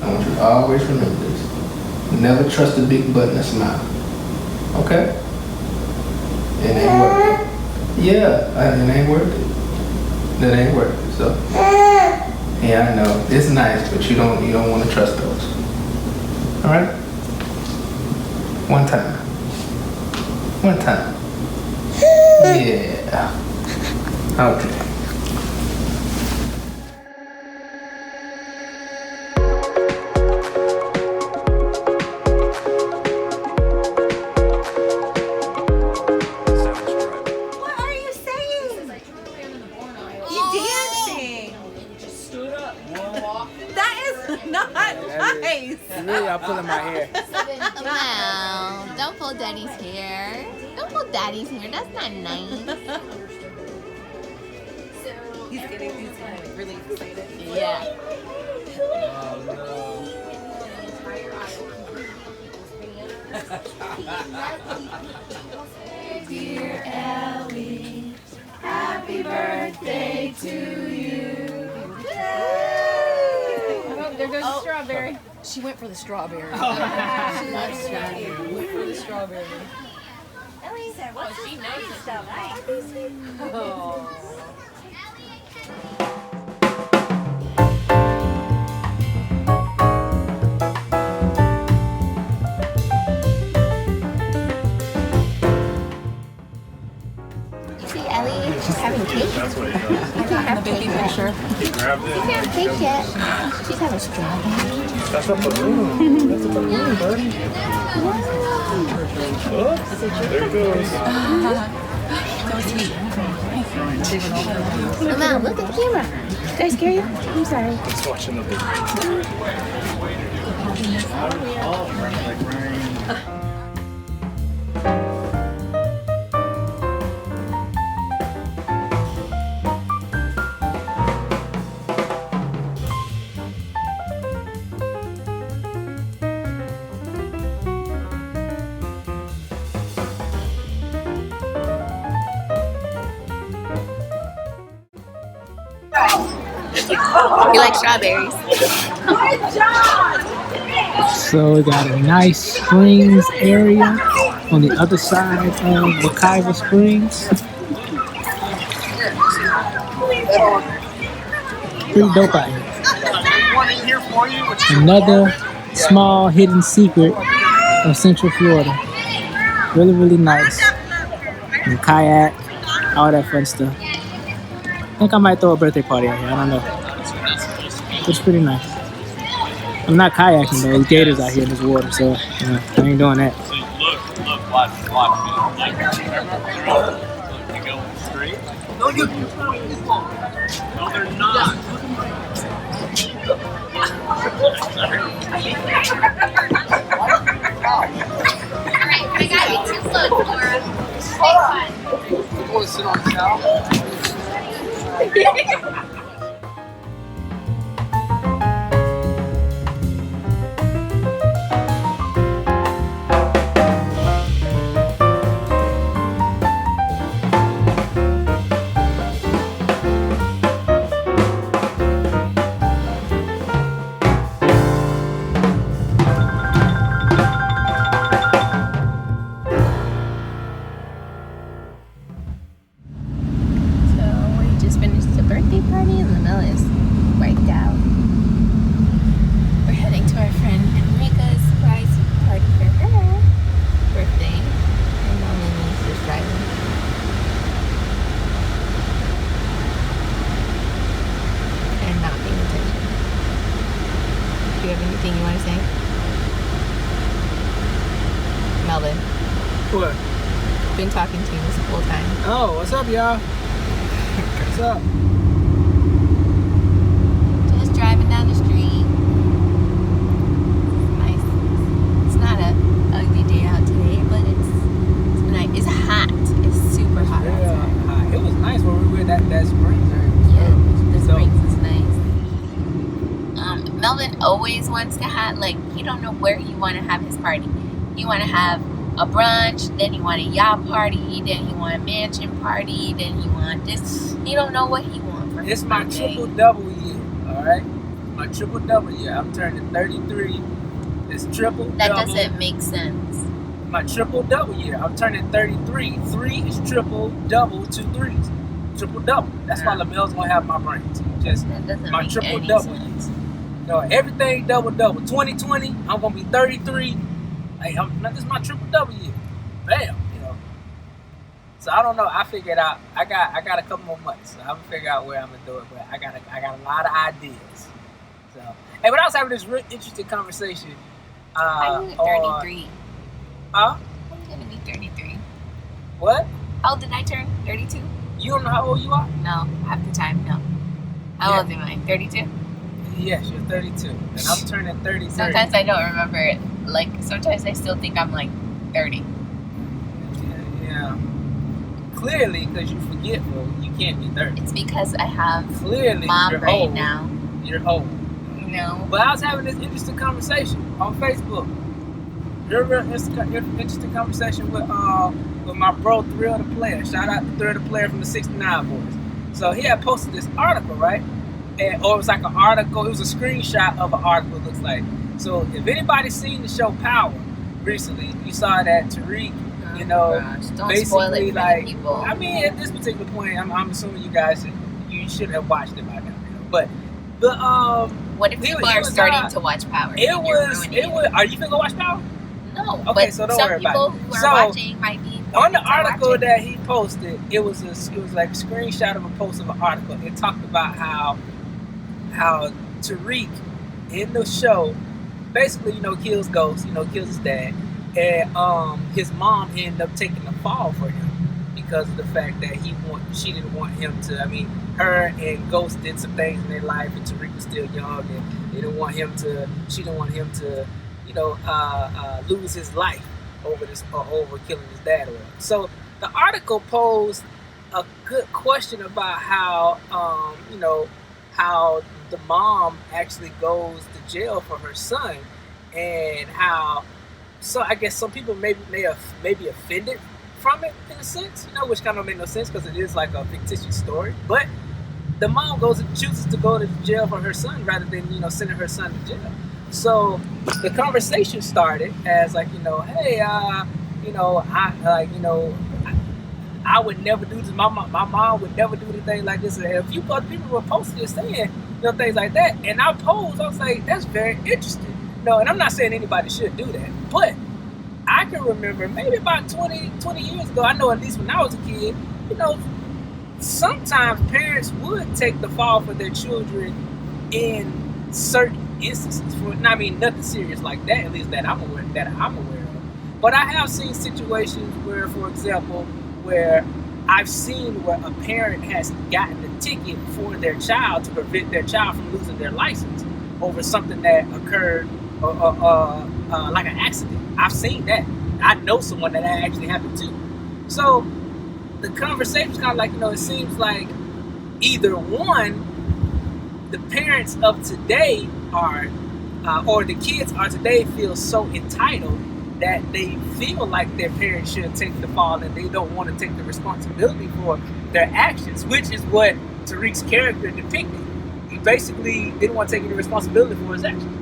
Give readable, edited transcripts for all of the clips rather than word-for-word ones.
I want you to always remember this. Never trust a big butt and a smile. Okay? It ain't worth it. Yeah, it ain't worth it. That ain't worth it. So, yeah, I know it's nice, but you don't want to trust those. All right? One time. One time. Yeah. Okay. I'm pulling my hair. Well, don't pull daddy's hair. Don't pull daddy's hair. That's not nice. He's getting really excited. Yeah. Dear Ellie, happy birthday to you. Oh, there goes the strawberry. She went for the strawberry. She loves strawberry. Went for the strawberry. Ellie said, "What's she knows stuff?" Oh. See Ellie, she's having cake. That's what he does. I can't have The baby cake. picture. He grabbed it. She can't have cake yet. She's having strawberry. That's a balloon. That's a balloon, buddy. Oops. There it goes. So sweet. Mama, look at the camera. Did I scare you? I'm sorry. He's watching the video. You like strawberries? So we got a nice springs area on the other side of Wekiva Springs. Pretty dope out here. Another small hidden secret of Central Florida. Really, really nice. And kayak, all that fun stuff. I think I might throw a birthday party out here. I don't know. It's pretty nice. I'm not kayaking though. There's gators out here in this water, so I ain't doing that. So look, watch. You go straight. No, they're not. Alright, I got you 2 floats, Laura. You want to sit on the towel? What? Been talking to you this whole time. Oh, what's up, y'all? What's up? Just driving down the street. Nice. It's not a ugly day out today, but it's nice. It's hot. It's super hot outside. It was nice when we were at that spring there. Yeah, the springs is nice. Melvin always wants to have, like, he don't know where he want to have his party. He want to have a brunch, then he want a yacht party, then he want a mansion party, then he want this. He don't know what he want for his It's my birthday. triple double year, all right? My triple double year. I'm turning 33. It's triple That double. doesn't make sense. My triple double year. I'm turning 33. 3 is triple double, 2 threes. Triple double. That's why LaMel's gonna have my brains. Just That doesn't my make triple any double sense. years. No, everything double double. 2020, I'm gonna be 33. Hey, this is my triple double year. Bam, you know. So I don't know. I figured out. I got a couple more months. So I'm gonna figure out where I'm gonna do it. But I got a lot of ideas. So, hey, but I was having this real interesting conversation. I'm 33. Huh? I'm gonna be 33. What? How old did I turn? 32? You don't know how old you are? No, half the time, no. How old am I? 32? Yes, you're 32, and I'm turning 33. Sometimes I don't remember it. Like, sometimes I still think I'm like 30. Yeah. Clearly, because you're forgetful, you can't be 30. It's because I have Clearly, mom you're brain old. now. You're old. No. But I was having this interesting conversation on Facebook. Real interesting conversation with my bro Thrill the Player. Shout out to Thrill the Player from the 69 Boys. So he had posted this article, right? Or it was like an article. It was a screenshot of an article. It looks like. So if anybody's seen the show Power recently, you saw that Tariq, you know, don't basically spoil it for like. the people. I mean, at this particular point, I'm assuming you guys should have watched it by now. But what if people are starting to watch Power? It was. Are you gonna go watch Power? No. Okay, but so don't some worry people about it. who are So, watching might be on the wanting to watch article it. that he posted, it was like a screenshot of a post of an article. It talked about how Tariq in the show basically, you know, kills Ghost, you know, kills his dad, and his mom ended up taking the fall for him because of the fact that she didn't want him to. I mean, her and Ghost did some things in their life, and Tariq was still young, and they didn't want him to. She didn't want him to, you know, lose his life over killing his dad or whatever. So the article posed a good question about how, you know, how the mom actually goes to jail for her son, and how. So I guess some people may be offended from it in a sense, you know, which kind of make no sense because it is like a fictitious story. But the mom chooses to go to jail for her son rather than, you know, sending her son to jail. So the conversation started as like, you know, hey, you know, I would never do this. My mom would never do anything like this. And a few other people were posting and saying, you know, things like that. And I posed, I was like, that's very interesting. No, and I'm not saying anybody should do that, but I can remember maybe about 20 years ago, I know at least when I was a kid, you know, sometimes parents would take the fall for their children in certain instances. I mean, nothing serious like that, at least that I'm aware of. But I have seen situations where, for example, where I've seen where a parent has gotten a ticket for their child to prevent their child from losing their license over something that occurred like an accident. I've seen that. I know someone that actually happened to. So the conversation is kind of like, you know, it seems like either one, the parents of today are, or the kids are today feel so entitled that they feel like their parents should take the fall and they don't want to take the responsibility for their actions, which is what Tariq's character depicted. He basically didn't want to take any responsibility for his actions.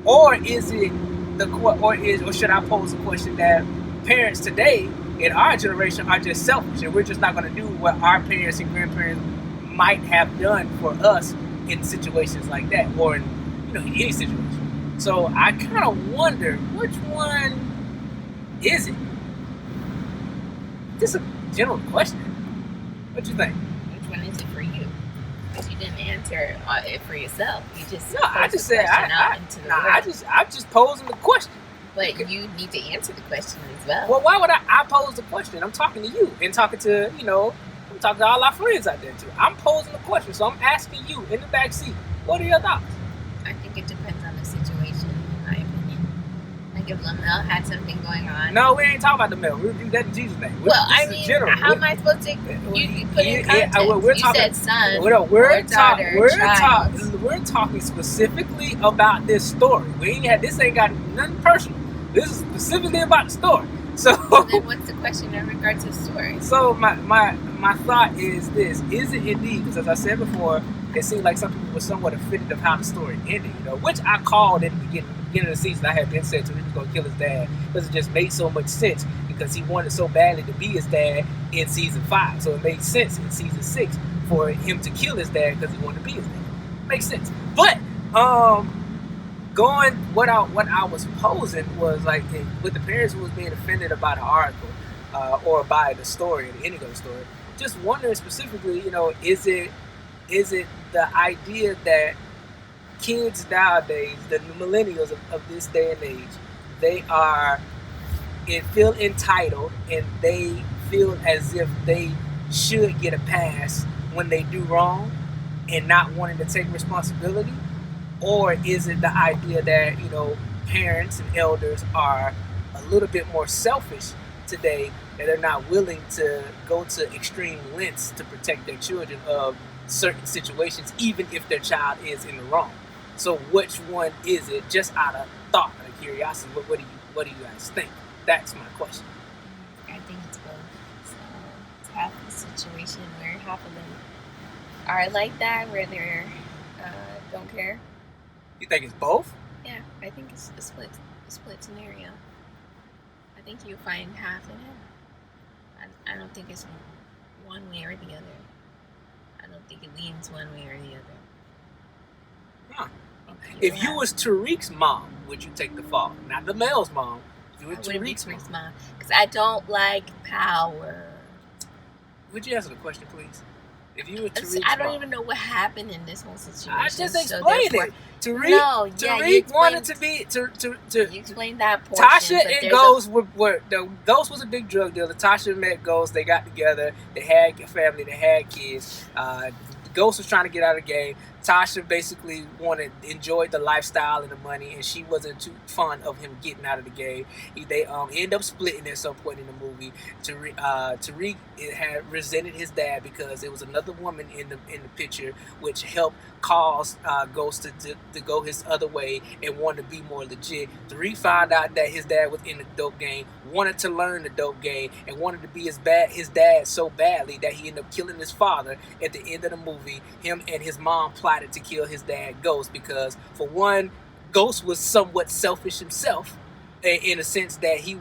Or is it or should I pose a question that parents today in our generation are just selfish and we're just not going to do what our parents and grandparents might have done for us in situations like that, or in, you know, in any situation. So I kind of wonder which one is it? Just a general question. What you think? Which one is it for you? Because you didn't answer it for yourself. You just I'm just posing the question. But you need to answer the question as well. Well, why would I pose the question? I'm talking to you and talking to, you know, I'm talking to all our friends out there too. I'm posing the question, so I'm asking you in the back seat. What are your thoughts? I think it depends on the situation, in my opinion. Like if LaMel had something going on. No, we ain't talking about the Mel. We're doing that in Jesus' name. Well, I mean, how am I supposed to? You put in context. You said son or daughter, child. We're talking specifically about this story. This ain't got nothing personal. This is specifically about the story. So then what's the question in regards to the story? So my thought is this: is it indeed? Because as I said before, it seemed like some people were somewhat offended of how the story ended, which I called in the beginning of the season. I had been said Tariq was going to kill his dad because it just made so much sense because he wanted so badly to be his dad in season 5. So it made sense in season 6 for him to kill his dad because he wanted to be his dad. Makes sense. But what I was posing was like with the parents who was being offended about the article or by the story, the ending of the story. Just wondering specifically, is it the idea that kids nowadays, the millennials of this day and age, they feel entitled and they feel as if they should get a pass when they do wrong and not wanting to take responsibility? Or is it the idea that, parents and elders are a little bit more selfish today, that they're not willing to go to extreme lengths to protect their children of certain situations, even if their child is in the wrong? So which one is it? Just out of thought, out of curiosity, what do you guys think? That's my question. I think it's both. So it's half the situation where half of them are like that, where they're don't care. You think it's both? Yeah, I think it's a split scenario. I think you find half in him. I don't think it's one way or the other. I don't think it leans one way or the other. Huh. If you was Tariq's mom, would you take the fall? Not the Mel's mom. If you were Tariq's mom. Because I don't like power. Would you answer the question, please? If you were Tariq's I don't mom. even know what happened in this whole situation. I just explained it. Tariq wanted to be you explained that portion. Tasha and Ghost Ghost was a big drug dealer. Tasha met Ghost. They got together. They had a family. They had kids. Ghost was trying to get out of the game. Tasha basically enjoyed the lifestyle and the money, and she wasn't too fond of him getting out of the game. They end up splitting at some point in the movie. Tariq had resented his dad because there was another woman in the picture, which helped cause Ghost to go his other way and wanted to be more legit. Tariq found out that his dad was in the dope game, wanted to learn the dope game, and wanted to be his dad so badly that he ended up killing his father at the end of the movie. Him and his mom plotted to kill his dad, Ghost, because for one, Ghost was somewhat selfish himself, in a sense that he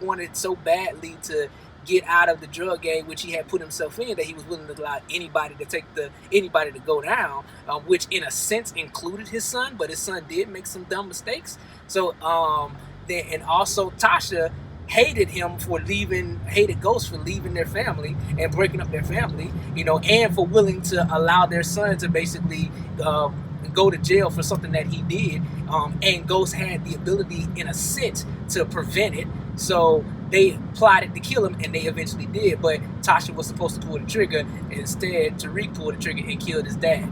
wanted so badly to get out of the drug game, which he had put himself in, that he was willing to allow anybody to go down, which in a sense included his son, but his son did make some dumb mistakes. So and also Tasha hated Ghost for leaving their family and breaking up their family, and for willing to allow their son to basically go to jail for something that he did, and Ghost had the ability in a sense to prevent it. So they plotted to kill him, and they eventually did, but Tasha was supposed to pull the trigger. Instead, Tariq pulled the trigger and killed his dad.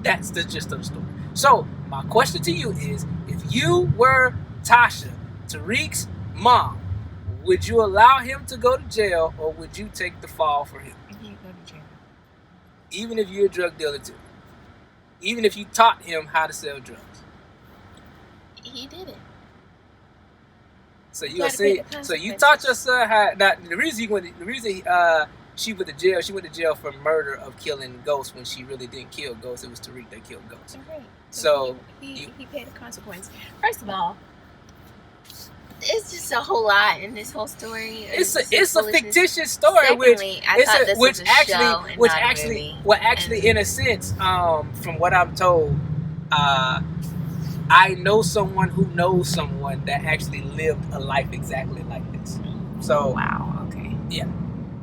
That's the gist of the story. So my question to you is, if you were Tasha, Tariq's mom, would you allow him to go to jail, or would you take the fall for him? He'd go to jail. Even if you're a drug dealer too? Even if you taught him how to sell drugs? He did it. So you taught your son how. Now the reason she went to jail. She went to jail for murder of killing Ghost when she really didn't kill Ghost. It was Tariq that killed Ghost. Right. So he paid the consequence. First of all, it's just a whole lot in this whole story. It's a fictitious story. Secondly, I thought this was a show and not a movie. In a sense, from what I'm told, I know someone who knows someone that actually lived a life exactly like this. So wow, okay, yeah.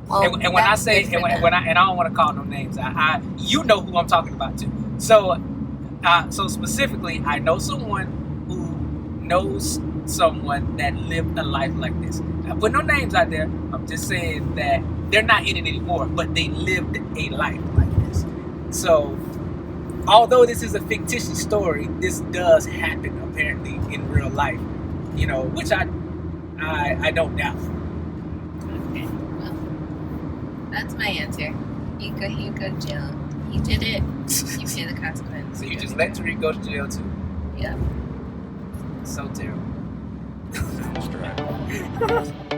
Well, and when I say and I don't want to call no names, I you know who I'm talking about too. So specifically, I know someone who knows someone that lived a life like this. I put no names out there. I'm just saying that they're not in it anymore, but they lived a life like this. So although this is a fictitious story, this does happen apparently in real life, which I don't doubt. Okay, well, that's my answer. You go to jail. He did it. You pay the consequence. So you just let Tariq go to jail too? Yeah. So terrible. That's right.